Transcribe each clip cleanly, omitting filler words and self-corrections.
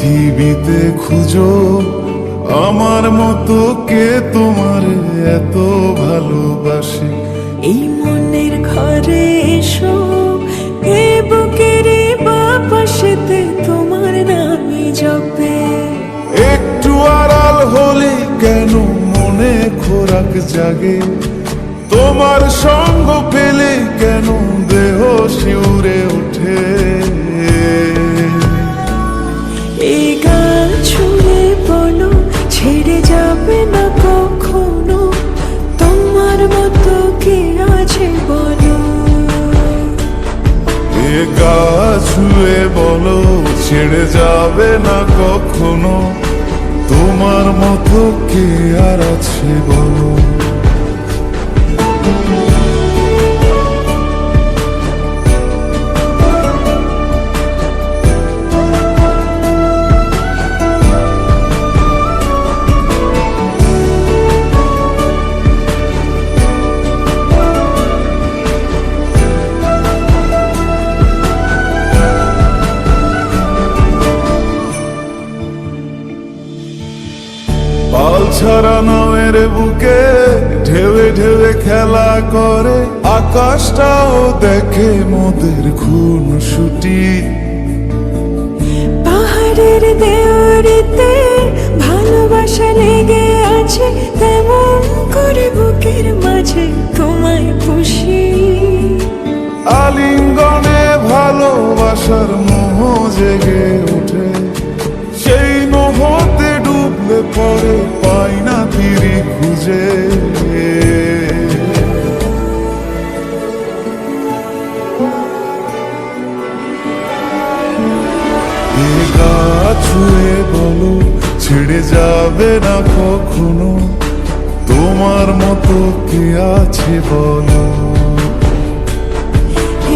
পৃথিবীতে খুঁজো আমার মতো কে তোমার এত ভালোবাসে। এই মনের ঘরে এসো, এ বুকের বাপাশেতে তোমার নামই জপে। একটু আড়াল হলে কেন মনে খোরাক জাগে, তোমার সঙ্গ পেলে কেন দেহ শিউরে ওঠে। এই গান ছুঁয়ে বলো ছেড়ে যাবে না কখনো, তোমার মতো কে আছে বলো। এ গা ছুঁয়ে বলো ছেড়ে যাবে না কখনো, তোমার মতো কে আর আছে বলো। পাল ছাড়া নামের বুকে ঢেউে ঢেউে খেলা করে, আকাশটাও দেখে মোদের খুন ছুটি। পাহাড়ের দেওয়ারিতে ভালোবাসা লেগে আছে, তেমন করে বুকের মাঝে তোমায় পুষি। আলিঙ্গনে ভালোবাসার মোহ জেগে ওঠে, সেই মোহতে ডুবলে পরে পাই না ফিরি খুঁজে। এ গা ছুঁয়ে বলো ছেড়ে যাবে না কখনো, তোমার মতো কে আছে বলো।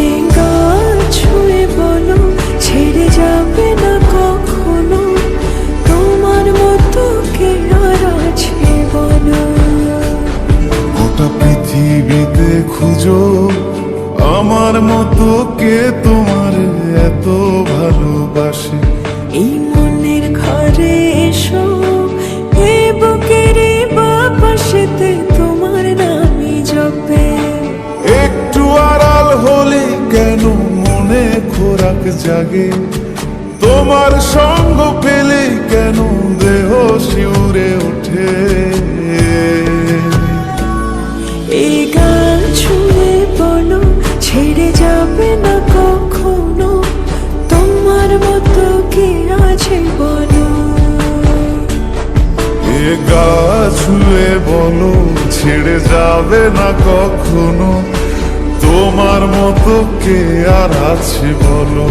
এই গান ছুঁয়ে বলো ছেড়ে যাবে না কখনো, তোমার মতো কে আর আছে বলো। গোটা পৃথিবীতে খুঁজো আমার মতো কে তোমার এত ভালোবাসে। এই মনের ঘরে এসো, এ বুকের বাপাশেতে তোমার নামই জপে। একটু আড়াল হলে কেন মনে খোরাক জাগে, তোমার সঙ্গ পেলে কেন দেহ শিউরে ওঠে। এই গান ছুঁয়ে বলো ছেড়ে যাবে না কখনো, তোমার মতো কে আছে বলো। এ গা ছুঁয়ে বলো ছেড়ে যাবে না কখনো, তোমার মতো কে আর আছে বলো।